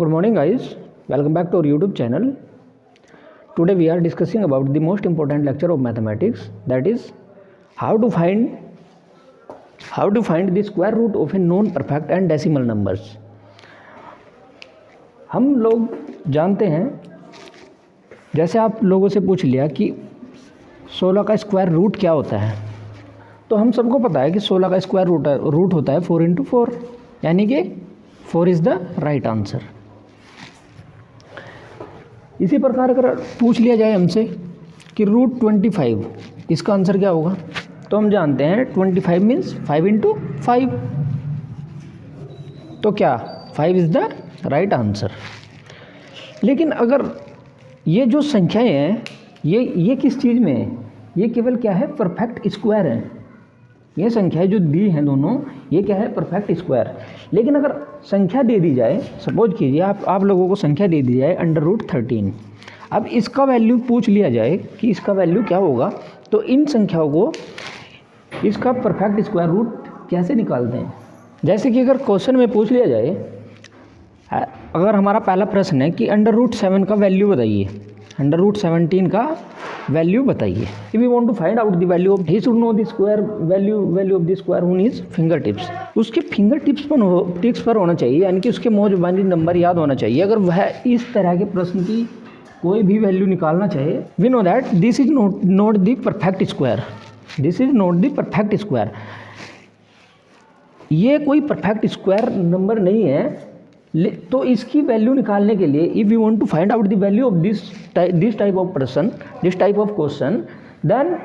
Good morning guys, welcome back to our YouTube channel. Today we are discussing about the most important lecture of mathematics, that is how to find the square root of a non perfect and decimal numbers. हम लोग जानते हैं, जैसे आप लोगों से पूछ लिया कि 16 का स्क्वायर रूट क्या होता है, तो हम सबको पता है कि 16 का स्क्वायर रूट होता है 4 × 4, यानी कि 4 इज़ द राइट आंसर। इसी प्रकार अगर पूछ लिया जाए हमसे कि रूट 25 इसका आंसर क्या होगा, तो हम जानते हैं 25 मीन्स 5 × 5, तो क्या 5 इज़ द राइट आंसर। लेकिन अगर ये जो संख्याएं हैं ये किस चीज़ में है, ये केवल क्या है, परफेक्ट स्क्वायर है। ये संख्याएं जो दी हैं दोनों, ये क्या है, परफेक्ट स्क्वायर। लेकिन अगर संख्या दे दी जाए, सपोज कीजिए आप लोगों को संख्या दे दी जाए √13, अब इसका वैल्यू पूछ लिया जाए कि इसका वैल्यू क्या होगा, तो इन संख्याओं को इसका परफेक्ट स्क्वायर रूट कैसे निकालते हैं। जैसे कि अगर क्वेश्चन में पूछ लिया जाए, अगर हमारा पहला प्रश्न है कि √7 का वैल्यू बताइए, √17 का वैल्यू बताइए। If you want to find out the value of, he should know the square value of the square on his finger tips. उसके फिंगर टिप्स पर होना चाहिए, यानी कि उसके मौजूदा नंबर याद होना चाहिए। अगर वह इस तरह के प्रश्न की कोई भी वैल्यू निकालना चाहे, we know that this is not the perfect square, this is not the perfect square. ये कोई परफेक्ट स्क्वायर नंबर नहीं है। तो इसकी वैल्यू निकालने के लिए, if you want to find out the value of this type of person, this type of question, then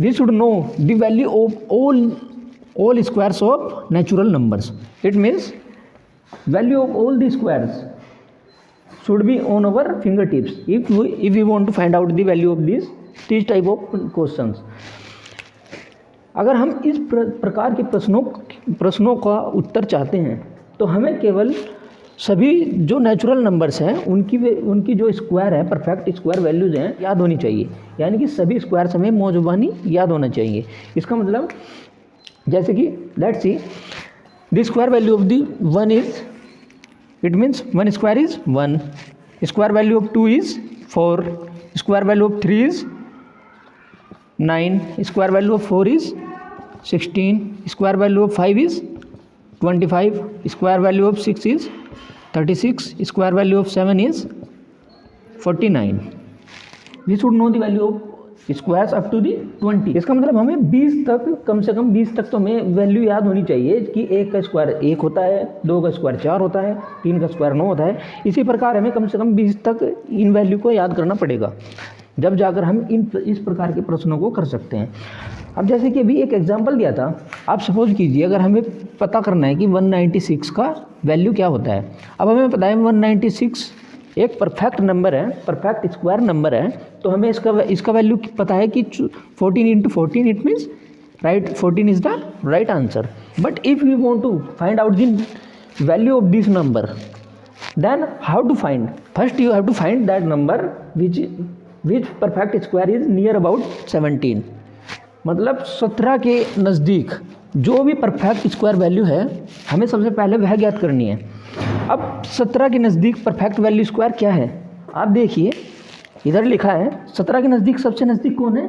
we should know the value of all squares of natural numbers. It means value of all the squares should be on our fingertips if we want to find out the value of these type of questions. अगर हम इस प्रकार के प्रश्नों का उत्तर चाहते हैं, तो हमें केवल सभी जो नेचुरल नंबर्स हैं उनकी जो स्क्वायर है, परफेक्ट स्क्वायर वैल्यूज हैं, याद होनी चाहिए। यानी कि सभी स्क्वायर्स हमें मौजूबानी याद होना चाहिए। इसका मतलब जैसे कि let's see the square value of the 1 is, it means 1 square is 1, square value of 2 is 4, square value of 3 is 9, square value of 4 is 16, square value of 5 is 25, square value of 6 is 36, square value of 7 is 49. We should know the value of squares up to the 20। इसका मतलब हमें 20 तक, कम से कम 20 तक तो हमें value याद होनी चाहिए कि 1 का स्क्वायर 1 होता है, 2 का स्क्वायर 4 होता है, 3 का स्क्वायर 9 होता है। इसी प्रकार हमें कम से कम 20 तक इन वैल्यू को याद करना पड़ेगा, जब जाकर हम इस प्रकार के प्रश्नों को कर सकते हैं। अब जैसे कि अभी एक एग्जाम्पल दिया था, आप सपोज कीजिए अगर हमें पता करना है कि 196 का वैल्यू क्या होता है। अब हमें पता है 196 एक परफेक्ट नंबर है, परफेक्ट स्क्वायर नंबर है, तो हमें इसका वैल्यू पता है कि 14 × 14, it means right 14 is the right answer. But if you want to find out the value of this number, then how to find, first you have to find that number which perfect square is near about 17। मतलब 17 के नज़दीक जो भी perfect square value है, हमें सबसे पहले वह ज्ञात करनी है। अब 17 के नज़दीक परफेक्ट वैल्यू स्क्वायर क्या है, आप देखिए इधर लिखा है 17 के नज़दीक सबसे नज़दीक कौन है,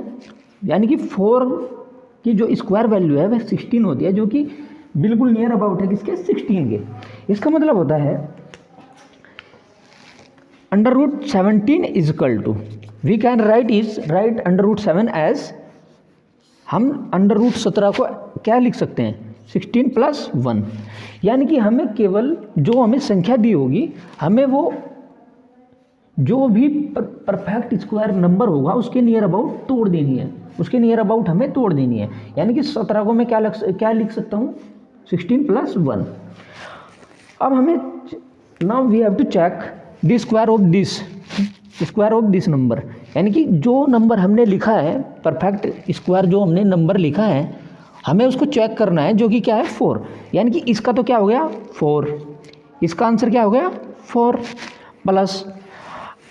यानी कि 4 की जो स्क्वायर वैल्यू है वह 16 होती है, जो कि बिल्कुल नियर अबाउट है किसके, 16 के। इसका मतलब होता है √17 is equal to, we can write √7 as, हम √17 को क्या लिख सकते हैं, 16 + 1। यानी कि हमें केवल जो हमें संख्या दी होगी, हमें वो जो भी परफेक्ट स्क्वायर नंबर होगा उसके नियर अबाउट तोड़ देनी है, उसके नियर अबाउट हमें तोड़ देनी है। यानी कि 17 को मैं क्या लिख सकता हूँ, 16 + 1। अब हमें now we have to check the square of this number, यानी कि जो नंबर हमने लिखा है, परफेक्ट स्क्वायर जो हमने नंबर लिखा है, हमें उसको चेक करना है, जो कि क्या है 4। यानी कि इसका तो क्या हो गया 4, इसका आंसर क्या हो गया 4 प्लस।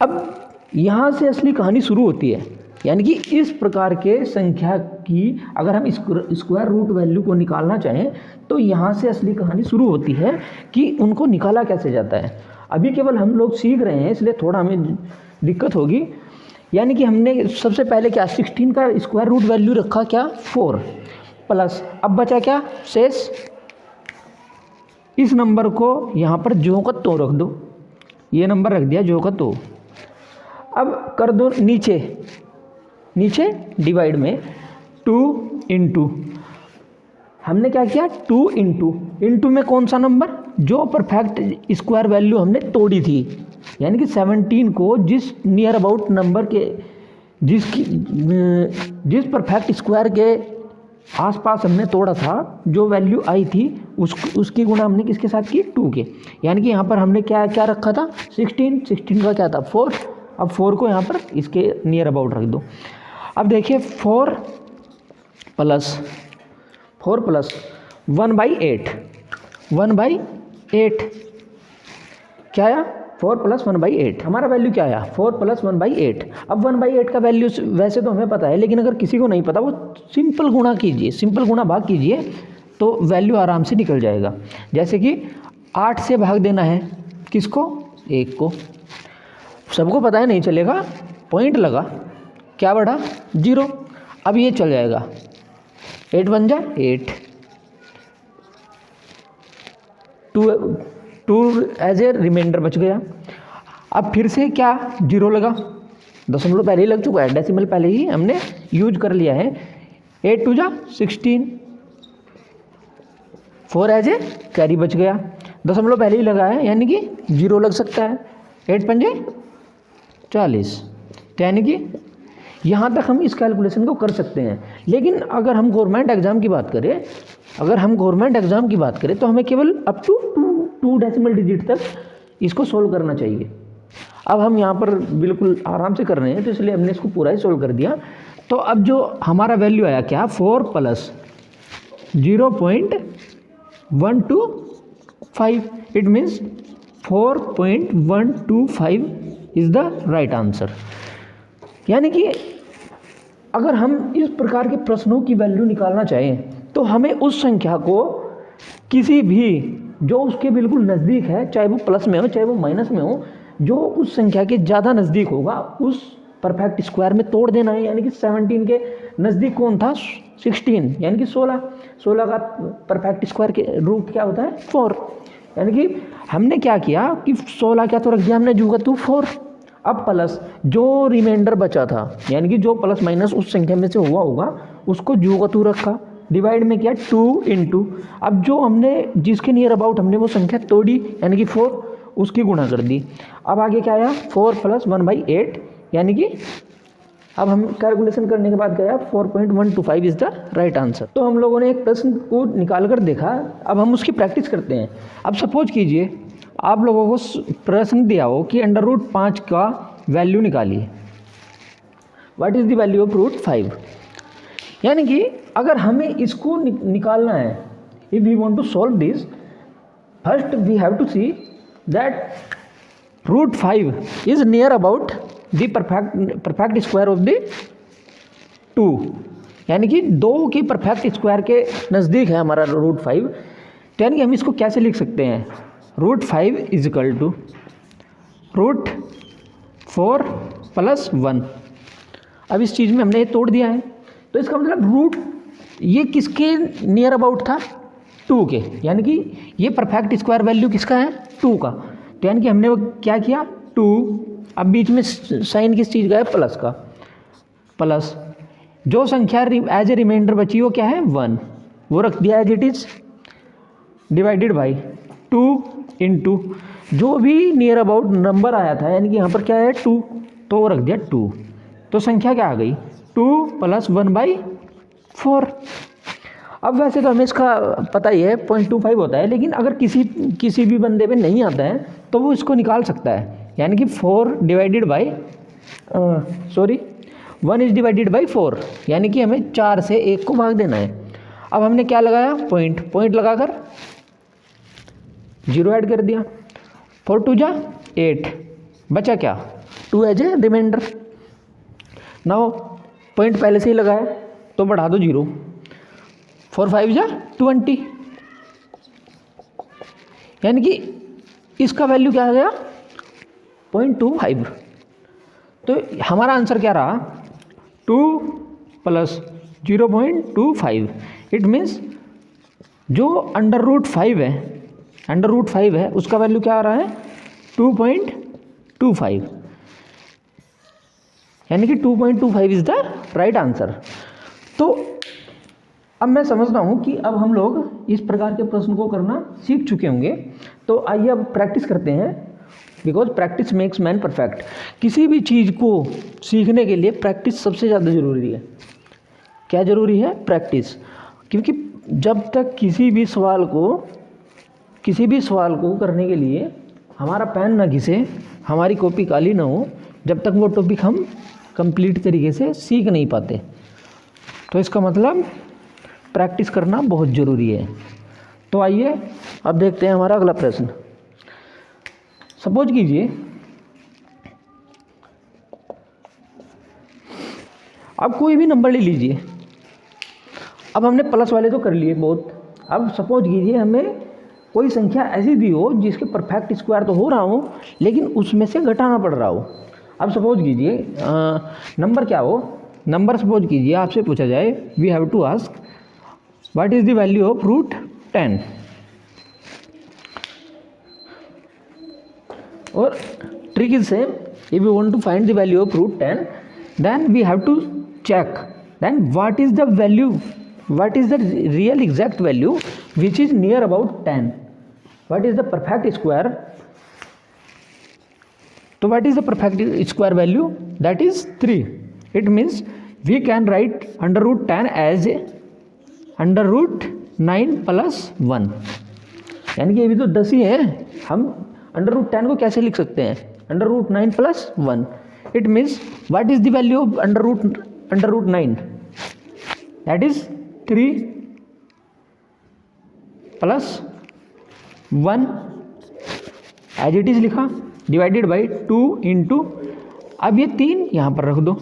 अब यहाँ से असली कहानी शुरू होती है, यानी कि इस प्रकार के संख्या की अगर हम स्क्वायर रूट वैल्यू को निकालना चाहें, तो यहाँ से असली कहानी शुरू होती है कि उनको निकाला कैसे जाता है। अभी केवल हम लोग सीख रहे हैं इसलिए थोड़ा हमें दिक्कत होगी। यानी कि हमने सबसे पहले क्या 16 का स्क्वायर रूट वैल्यू रखा क्या 4 प्लस, अब बचा क्या शेष, इस नंबर को यहाँ पर जो का तो रख दो, ये नंबर रख दिया जो का तो। अब कर दो नीचे नीचे डिवाइड में 2 इंटू, हमने क्या किया 2 इंटू में कौन सा नंबर, जो परफेक्ट स्क्वायर वैल्यू हमने तोड़ी थी, यानी कि 17 को जिस नियर अबाउट नंबर के जिस परफेक्ट स्क्वायर के आसपास हमने तोड़ा था, जो वैल्यू आई थी उसकी गुणा हमने किसके साथ की 2 के। यानी कि यहाँ पर हमने क्या क्या रखा था 16 का क्या था 4, अब 4 को यहाँ पर इसके नियर अबाउट रख दो। अब देखिए 4 प्लस 1/8 क्या आया 4 प्लस 1/8, हमारा वैल्यू क्या आया 4 प्लस 1/8। अब 1/8 का वैल्यू वैसे तो हमें पता है, लेकिन अगर किसी को नहीं पता वो सिंपल गुणा कीजिए, सिंपल गुणा भाग कीजिए तो वैल्यू आराम से निकल जाएगा। जैसे कि 8 से भाग देना है किसको 1 को, सबको पता है नहीं चलेगा, पॉइंट लगा क्या बढ़ा 0, अब ये चल जाएगा 8 बन जाए 8, 2 एज ए रिमाइंडर बच गया। अब फिर से क्या 0 लगा, दशमलव पहले ही लग चुका है, डेसिमल पहले ही हमने यूज कर लिया है। 8 2 जा 16, 4 एज ए कैरी बच गया, दशमलव पहले ही लगा है यानी कि 0 लग सकता है। 8 पंजे 40, तो यानी कि यहाँ तक हम इस कैलकुलेशन को कर सकते हैं। लेकिन अगर हम गवर्नमेंट एग्जाम की बात करें तो हमें केवल अप टू 2 डेसिमल डिजिट तक इसको सोल्व करना चाहिए। अब हम यहाँ पर बिल्कुल आराम से कर रहे हैं तो इसलिए हमने इसको पूरा ही सोल्व कर दिया। तो अब जो हमारा वैल्यू आया क्या 4 plus 0.125, it means 4.125 is the right answer. यानी कि अगर हम इस प्रकार के प्रश्नों की वैल्यू निकालना चाहें तो हमें उस संख्या को किसी भी जो उसके बिल्कुल नज़दीक है, चाहे वो प्लस में हो चाहे वो माइनस में हो, जो उस संख्या के ज़्यादा नज़दीक होगा उस परफेक्ट स्क्वायर में तोड़ देना है। यानी कि 17 के नज़दीक कौन था 16, यानी कि 16 का परफेक्ट स्क्वायर के रूट क्या होता है 4। यानी कि हमने क्या किया कि 16 क्या तो रख दिया हमने जूगा तो 4, अब प्लस जो रिमाइंडर बचा था यानी कि जो प्लस माइनस उस संख्या में से हुआ होगा उसको जू का तू रखा, डिवाइड में किया 2 इंटू, अब जो हमने जिसके नियर अबाउट हमने वो संख्या तोड़ी यानी कि 4 उसकी गुणा कर दी। अब आगे क्या आया 4 प्लस 1/8, यानी कि अब हम कैलकुलेशन करने के बाद क्या आया 4.125 इज द राइट आंसर। तो हम लोगों ने एक प्रश्न को निकाल कर देखा, अब हम उसकी प्रैक्टिस करते हैं। अब सपोज कीजिए आप लोगों को प्रश्न दिया हो कि √5 का वैल्यू निकालिए, what is the value of √5। यानी कि अगर हमें इसको निकालना है, if we want to solve this, first we have to see that √5 is near about the perfect square of the 2, यानी कि 2 की परफेक्ट स्क्वायर के नज़दीक है हमारा √5। तो यानी कि हम इसको कैसे लिख सकते हैं √5 इज इक्वल टू √4 प्लस 1। अब इस चीज़ में हमने ये तोड़ दिया है तो इसका मतलब रूट ये किसके नियर अबाउट था 2 के, यानी कि ये परफेक्ट स्क्वायर वैल्यू किसका है 2 का। तो यानी कि हमने वो क्या किया 2, अब बीच में साइन किस चीज़ का है प्लस का, प्लस जो संख्या एज ए रिमाइंडर बची वो क्या है 1, वो रख दिया as it is, divided by 2 into जो भी नियर अबाउट नंबर आया था यानी कि यहाँ पर क्या है 2, तो वो रख दिया 2, तो संख्या क्या आ गई 2 प्लस 1/4। अब वैसे तो हमें इसका पता ही है 0.25 होता है, लेकिन अगर किसी भी बंदे पे नहीं आता है तो वो इसको निकाल सकता है। यानी कि 4 divided by 1 is divided by 4, यानी कि हमें 4 से 1 को भाग देना है। अब हमने क्या लगाया पॉइंट लगाकर 0 ऐड कर दिया, 4 2 जा 8, बचा क्या 2 as a remainder. Now point पहले से ही लगाया तो बढ़ा दो 0, 4 5 जा 20, यानी कि इसका वैल्यू क्या आ गया 0.25। तो हमारा आंसर क्या रहा, 2 + 0.25। इट मीन्स जो √5 है उसका वैल्यू क्या आ रहा है, 2.25, यानी कि 2.25 इज द राइट आंसर। तो अब मैं समझता हूँ कि अब हम लोग इस प्रकार के प्रश्न को करना सीख चुके होंगे। तो आइए अब प्रैक्टिस करते हैं, because practice makes man perfect. किसी भी चीज़ को सीखने के लिए प्रैक्टिस सबसे ज़्यादा ज़रूरी है। क्या ज़रूरी है, प्रैक्टिस। क्योंकि जब तक किसी भी सवाल को करने के लिए हमारा पेन ना घिसे, हमारी कॉपी काली ना हो, जब तक वो टॉपिक हम कंप्लीट तरीके से सीख नहीं पाते। तो इसका मतलब प्रैक्टिस करना बहुत ज़रूरी है। तो आइए अब देखते हैं हमारा अगला प्रश्न। सपोज कीजिए अब कोई भी नंबर ले लीजिए। अब हमने प्लस वाले तो कर लिए बहुत। अब सपोज कीजिए हमें कोई संख्या ऐसी दी हो जिसके परफेक्ट स्क्वायर तो हो रहा हो, लेकिन उसमें से घटाना पड़ रहा हो। अब सपोज कीजिए नंबर क्या हो, नंबर सपोज कीजिए आपसे पूछा जाए, we have to ask what is the value of √10। और trick is same, if you want to find the value of √10 then we have to check then what is the value, what is the real exact value which is near about 10, what is the perfect square, so what is the perfect square value, that is 3. It means we can write √10 as √9 + 1, यानी कि अभी तो 10 ही है, हम √10 को कैसे लिख सकते हैं, √9 + 1. It means what is the value of √9, that is 3 + 1 as it is लिखा, डिवाइडेड बाई 2 इंटू, अब ये 3 यहाँ पर रख दो।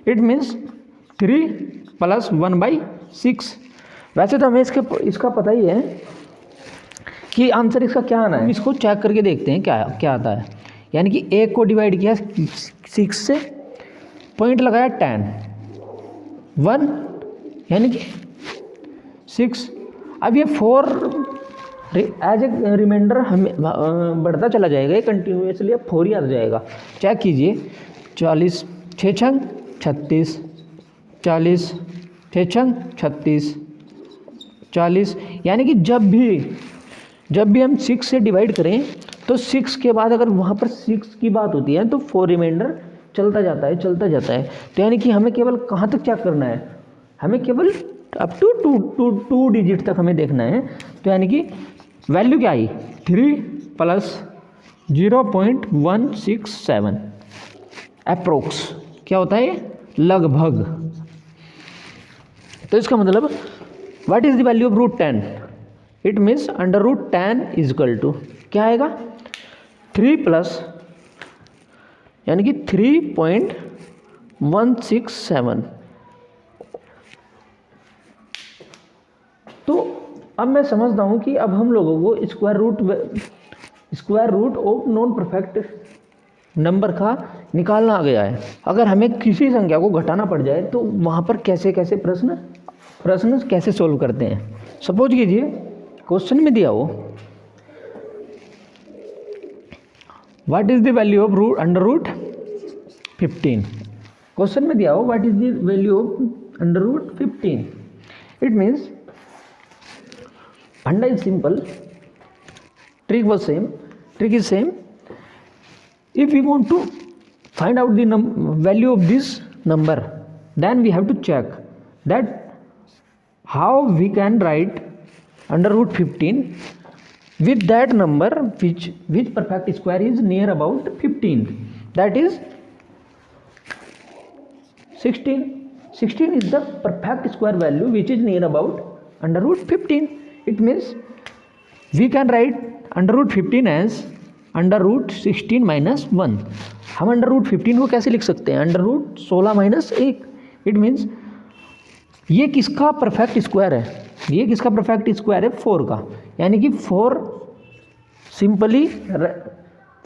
It means 3 + 1/6। वैसे तो हमें इसका पता ही है कि आंसर इसका क्या आना है। इसको चेक करके देखते हैं क्या आता है। यानी कि 1 को डिवाइड किया 6 से, पॉइंट लगाया 10, 1 यानी कि 6। अब ये 4 एज ए रिमाइंडर हमें बढ़ता चला जाएगा, ये कंटिन्यूसली अब 4 ही आ जाएगा। चेक कीजिए, 40 6 छंग 36, 40 6 छंग 36, 40, यानी कि जब भी हम 6 से डिवाइड करें तो 6 के बाद अगर वहाँ पर 6 की बात होती है तो 4 रिमाइंडर चलता जाता है। तो यानी कि हमें केवल कहाँ तक चेक करना है, हमें केवल अप टू 2 डिजिट तक हमें देखना है। तो यानी कि वैल्यू क्या आई, 3 + 0.167 अप्रोक्स, क्या होता है, लगभग। तो इसका मतलब what is the value of √10, it means √10 = क्या आएगा, 3 + यानी कि 3.167। तो अब मैं समझता हूँ कि अब हम लोगों को square root of non perfect number का निकालना आ गया है। अगर हमें किसी संख्या को घटाना पड़ जाए तो वहाँ पर कैसे प्रश्न कैसे सोल्व करते हैं। सपोज कीजिए क्वेश्चन में दिया हो what is the value of √15। Question में दिया हो what is the value of √15। It means funda is simple, trick is same. If we want to find out the value of this number, then we have to check that how we can write √15 with that number which perfect square is near about 15, that is 16. 16 is the perfect square value which is near about √15. It means we can write √15 as √16 - 1। हम √15 को कैसे लिख सकते हैं, √16 - 1। It means ये किसका perfect square है, ये किसका परफेक्ट स्क्वायर है, 4 का। यानी कि 4 सिंपली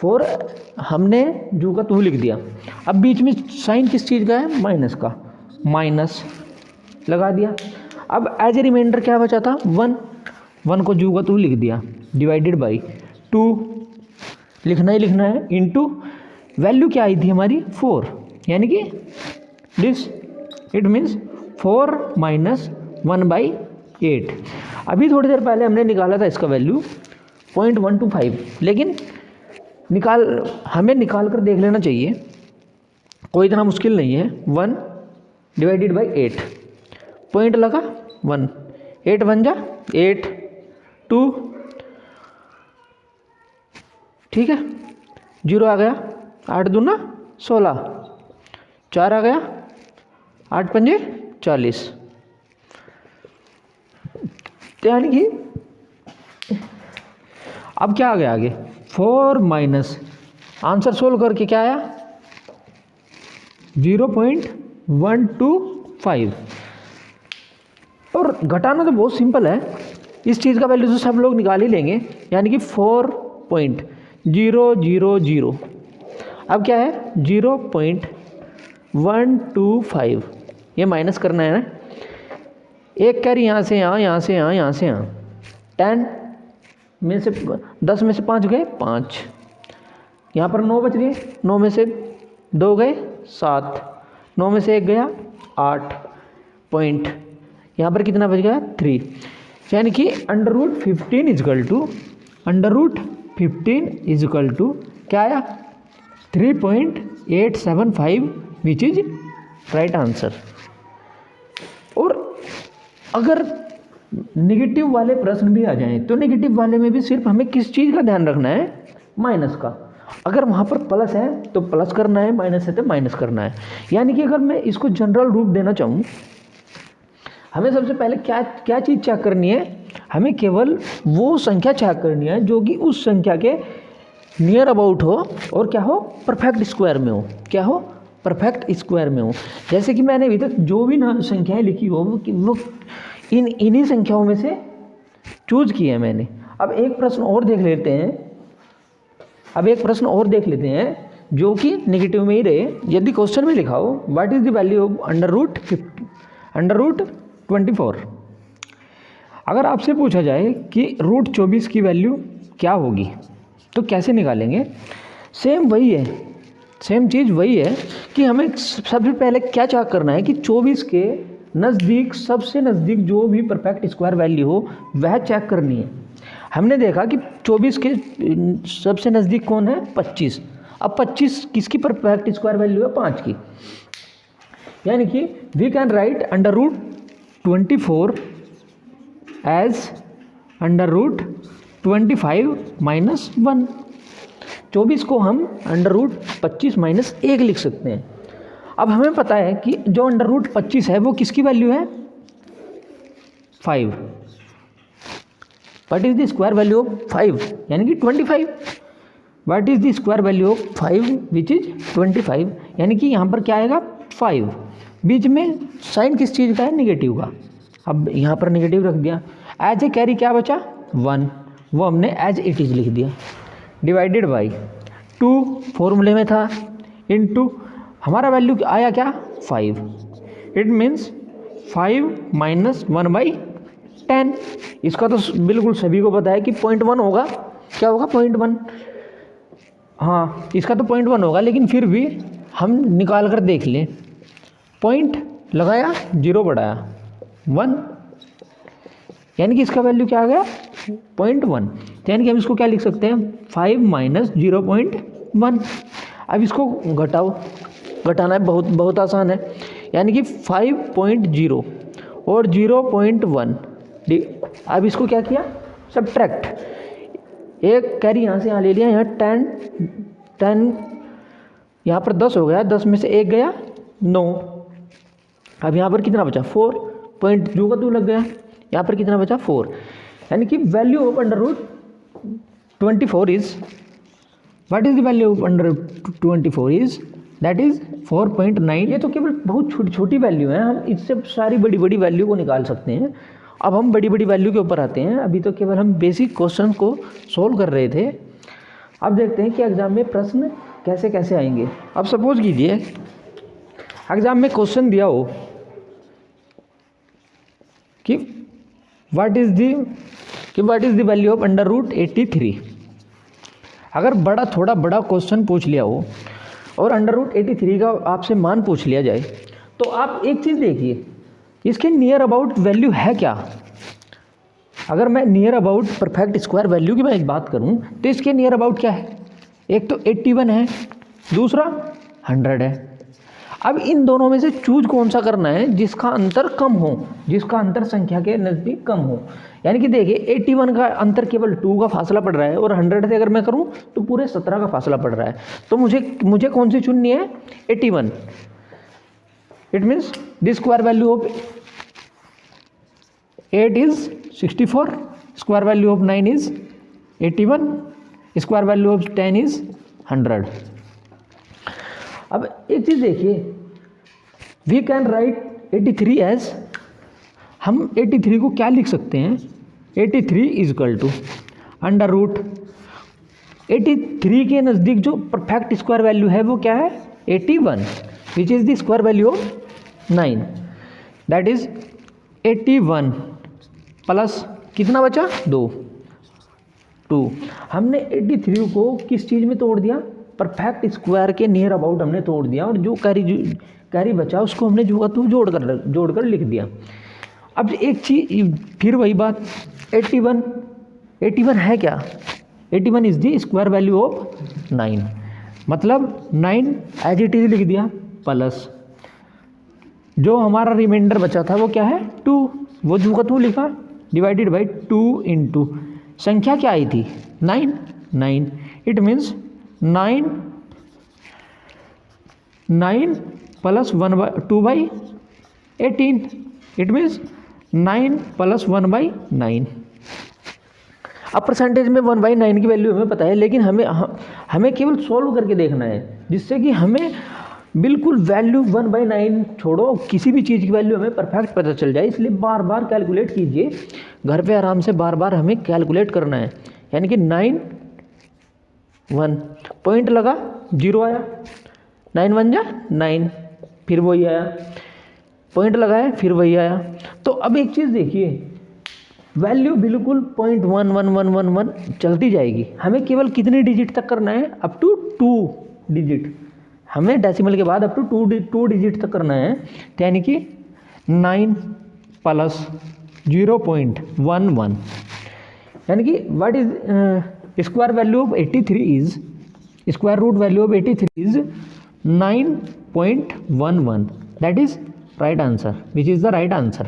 4 हमने जू का तू लिख दिया। अब बीच में साइन किस चीज़ का है, माइनस का, माइनस लगा दिया। अब एज ए रिमाइंडर क्या बचा था, 1 को जू का तू लिख दिया, डिवाइडेड बाई 2 लिखना ही लिखना है, इनटू वैल्यू क्या आई थी हमारी 4, यानी कि दिस इट मीन्स 4 माइनस 1/8। अभी थोड़ी देर पहले हमने निकाला था इसका वैल्यू 0.125, लेकिन हमें निकाल कर देख लेना चाहिए, कोई इतना मुश्किल नहीं है। 1 डिवाइडेड बाई 8, पॉइंट लगा 1, 8 1 जा 8, 2 ठीक है, 0 आ गया, 8 दूना 16, 4 आ गया, 8 पंजे 40, यानी कि अब क्या आ गया आगे, 4 माइनस आंसर सोल्व करके क्या आया 0.125। और घटाना तो बहुत सिंपल है, इस चीज़ का वैल्यू तो सब लोग निकाल ही लेंगे, यानी कि 4.000। अब क्या है 0.125, ये माइनस करना है ना, एक कैरी यहाँ से यहाँ, यहाँ से यहाँ, यहाँ से यहाँ, 10 में से 10 में से 5 गए 5, यहाँ पर 9 बच गए, 9 में से 2 गए 7, 9 में से 1 गया 8 पॉइंट, यहाँ पर कितना बच गया 3, यानी कि √15 इज इक्वल टू क्या आया 3.875, विच इज राइट आंसर। और अगर नेगेटिव वाले प्रश्न भी आ जाएं तो नेगेटिव वाले में भी सिर्फ हमें किस चीज़ का ध्यान रखना है, माइनस का। अगर वहाँ पर प्लस है तो प्लस करना है, माइनस है तो माइनस करना है। यानी कि अगर मैं इसको जनरल रूप देना चाहूँ, हमें सबसे पहले क्या चीज़ चेक करनी है, हमें केवल वो संख्या चेक करनी है जो कि उस संख्या के नियर अबाउट हो और क्या हो, परफेक्ट स्क्वायर में हो। क्या हो, परफेक्ट स्क्वायर में हो। जैसे कि मैंने अभी तक जो भी ना संख्याएँ लिखी हो वो इन्हीं संख्याओं में से चूज की है मैंने। अब एक प्रश्न और देख लेते हैं, जो कि नेगेटिव में ही रहे। यदि क्वेश्चन में लिखा हो what is the value of √24, अगर आपसे पूछा जाए कि √24 की वैल्यू क्या होगी तो कैसे निकालेंगे। सेम चीज़ वही है कि हमें सबसे पहले क्या चेक करना है कि 24 के नज़दीक, सबसे नज़दीक जो भी परफेक्ट स्क्वायर वैल्यू हो वह चेक करनी है। हमने देखा कि 24 के सबसे नज़दीक कौन है, 25। अब 25 किसकी परफेक्ट स्क्वायर वैल्यू है, 5 की। यानी कि we can write √24 as √25 minus 1। 24 को हम √25 माइनस 1 लिख सकते हैं। अब हमें पता है कि जो √25 है वो किसकी वैल्यू है, 5। What is the square value of 5, यानी कि 25। What is the square value of 5 which is 25, यानी कि यहाँ पर क्या आएगा 5। बीच में साइन किस चीज़ का है, नेगेटिव का। अब यहाँ पर नेगेटिव रख दिया। एज ए कैरी क्या बचा 1, वो हमने एज इट इज लिख दिया, डिवाइडेड बाई 2 फॉर्मूले में था, इनटू हमारा वैल्यू आया क्या 5। It means 5 minus 1/10। इसका तो बिल्कुल सभी को पता है कि 0.1 होगा। क्या होगा 0.1, हाँ इसका तो 0.1 होगा, लेकिन फिर भी हम निकाल कर देख लें। पॉइंट लगाया, 0 बढ़ाया 1, यानी कि इसका वैल्यू क्या आ गया 0.1। यानी कि हम इसको क्या लिख सकते हैं, 5 माइनस 0.1। अब इसको घटाना है, बहुत आसान है। यानी कि 5.0 और 0.1। अब इसको क्या किया, सब्ट्रैक्ट। एक कैरी यहाँ से यहाँ ले लिया, यहाँ 10 यहाँ पर 10 हो गया, 10 में से 1 गया 9। अब यहाँ पर कितना बचा 4, पॉइंट जो का 2 लग गया, यहाँ पर कितना बचा 4। यानी कि value of √24 is, what is the value of √24 is, that is 4.9। ये तो केवल बहुत छोटी छोटी वैल्यू है, हम इससे सारी बड़ी बड़ी वैल्यू को निकाल सकते हैं। अब हम बड़ी बड़ी वैल्यू के ऊपर आते हैं। अभी तो केवल हम बेसिक क्वेश्चन को सोल्व कर रहे थे। अब देखते हैं कि एग्जाम में प्रश्न कैसे कैसे आएंगे। अब सपोज कीजिए एग्जाम में क्वेश्चन दिया हो कि what is the value of under root 83। अगर थोड़ा बड़ा क्वेश्चन पूछ लिया हो और अंडर रूट 83 का आपसे मान पूछ लिया जाए, तो आप एक चीज़ देखिए, इसके नियर अबाउट वैल्यू है क्या। अगर मैं near about perfect square value की मैं बात करूं तो इसके नियर अबाउट क्या है, एक तो 81 है, दूसरा 100 है। अब इन दोनों में से चूज कौन सा करना है जिसका अंतर कम हो, जिसका अंतर संख्या के नज़दीक कम हो। यानी कि देखिए 81 का अंतर केवल 2 का फासला पड़ रहा है और 100 से अगर मैं करूं तो पूरे 17 का फासला पड़ रहा है। तो मुझे कौन सी चुननी है, 81। It means the square value of 8 is 64, square value of 9 is 81, square value of 10 is 100। अब एक चीज़ देखिए, वी कैन राइट 83 एज, हम 83 को क्या लिख सकते हैं, 83 is equal to under root 83 के नज़दीक जो परफेक्ट स्क्वायर वैल्यू है वो क्या है, 81, विच is the square value of 9, that is 81 plus कितना बचा, 2। हमने 83 को किस चीज़ में तोड़ दिया, परफेक्ट स्क्वायर के नियर अबाउट हमने तोड़ दिया, और जो कैरी बचा उसको हमने जोड़कर लिख दिया। अब एक चीज़ फिर वही बात, 81 है क्या, 81 is the square value of 9, मतलब 9 एज इट इज लिख दिया, प्लस जो हमारा रिमाइंडर बचा था वो क्या है, 2, वो जू का 2 लिखा, डिवाइडेड बाई 2 इंटू संख्या क्या आई थी, 9। It means 9 plus 2/18, it means 9 plus 1/9। अब परसेंटेज में 1/9 की वैल्यू हमें पता है, लेकिन हमें केवल सॉल्व करके देखना है, जिससे कि हमें बिल्कुल वैल्यू 1/9 छोड़ो, किसी भी चीज़ की वैल्यू हमें परफेक्ट पता चल जाए। इसलिए बार बार कैलकुलेट कीजिए, घर पे आराम से बार बार हमें कैलकुलेट करना है। यानी कि 9 1 पॉइंट लगा, 0 आया, 9 1 जा 9, फिर वही आया, पॉइंट लगाया, फिर वही आया। तो अब एक चीज़ देखिए, वैल्यू बिल्कुल 0.11111 चलती जाएगी। हमें केवल कितने डिजिट तक करना है, अप टू 2 डिजिट, हमें डेसिमल के बाद अप टू 2 डिजिट तक करना है। यानी कि 9 प्लस 0.11, यानी कि what is square value of 83 is, square root value of 83 is 9.11, that is right answer, which is the right answer.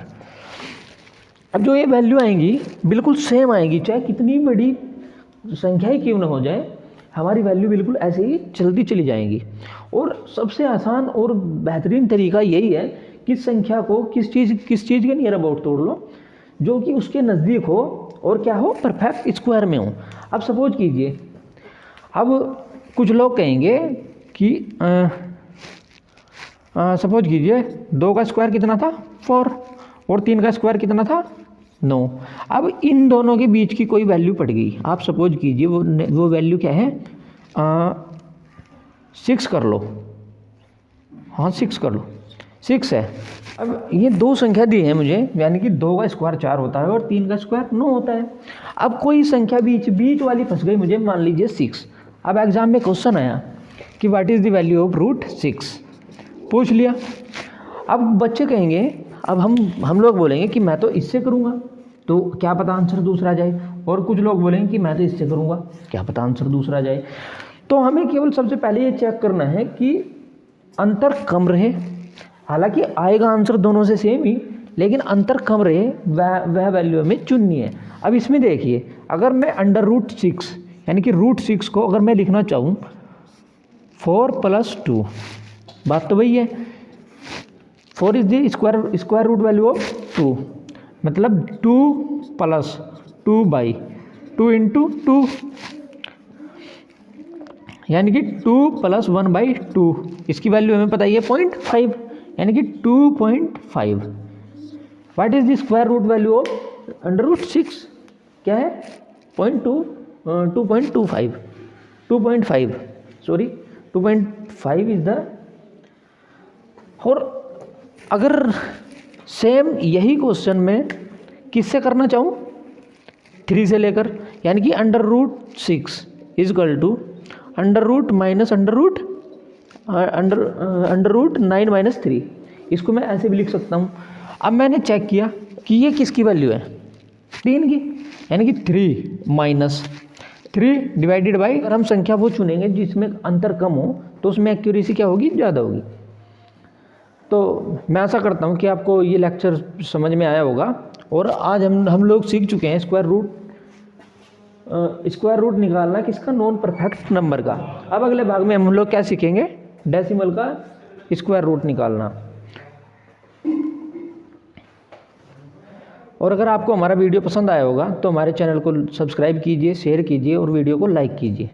अब जो ये वैल्यू आएंगी बिल्कुल सेम आएंगी, चाहे कितनी बड़ी संख्या ही क्यों ना हो जाए, हमारी वैल्यू बिल्कुल ऐसे ही चलती चली जाएंगी। और सबसे आसान और बेहतरीन तरीका यही है कि संख्या को किस चीज़ के नियर अबाउट तोड़ लो, जो कि उसके नज़दीक हो और क्या हो, परफेक्ट स्क्वायर में हो। अब सपोज कीजिए, अब कुछ लोग कहेंगे कि सपोज कीजिए 2 का स्क्वायर कितना था, 4, और 3 का स्क्वायर कितना था, 9। अब इन दोनों के बीच की कोई वैल्यू पड़ गई, आप सपोज कीजिए वो वैल्यू क्या है, 6 कर लो, हाँ 6 कर लो, 6 है। अब ये 2 संख्या दी है मुझे, यानी कि 2 का स्क्वायर 4 होता है और 3 का स्क्वायर 9 होता है। अब कोई संख्या बीच वाली फंस गई मुझे, मान लीजिए 6। अब एग्जाम में क्वेश्चन आया कि what is the value of root 6, पूछ लिया। अब बच्चे कहेंगे, अब हम लोग बोलेंगे कि मैं तो इससे करूँगा, तो क्या पता आंसर दूसरा आ जाए, और कुछ लोग बोलेंगे कि मैं तो इससे करूँगा, क्या पता आंसर दूसरा आ जाए। तो हमें केवल सबसे पहले ये चेक करना है कि अंतर कम रहे, हालांकि आएगा आंसर दोनों से सेम ही, लेकिन अंतर कम रहे, वह वैल्यू हमें चुननी है। अब इसमें देखिए, अगर मैं अंडर रूट 6 यानी कि रूट 6 को अगर मैं लिखना चाहूँ 4 + 2, बात तो वही है, 4 is the square root value of 2, मतलब 2 + 2/2 इंटू 2, यानी कि 2 + 1/2, इसकी वैल्यू हमें पता ही है 0.5, यानी कि 2.5। What is the square root value of under root 6, क्या है 2.25, 2.5 सॉरी 2.5 इज द। और अगर सेम यही क्वेश्चन में किससे करना चाहूँ 3 से लेकर, यानी कि √6 इजकल टू √ माइनस √9 माइनस 3, इसको मैं ऐसे भी लिख सकता हूँ। अब मैंने चेक किया कि ये किसकी वैल्यू है 3 की, यानी कि 3 माइनस 3 डिवाइडेड बाई, अगर हम संख्या वो चुनेंगे जिसमें अंतर कम हो तो उसमें एक्यूरेसी क्या होगी, ज़्यादा होगी। तो मैं आशा करता हूँ कि आपको ये लेक्चर समझ में आया होगा। और आज हम लोग सीख चुके हैं स्क्वायर रूट निकालना किसका, नॉन परफेक्ट नंबर का। अब अगले भाग में हम लोग क्या सीखेंगे, डेसिमल का स्क्वायर रूट निकालना। और अगर आपको हमारा वीडियो पसंद आया होगा तो हमारे चैनल को सब्सक्राइब कीजिए, शेयर कीजिए और वीडियो को लाइक कीजिए।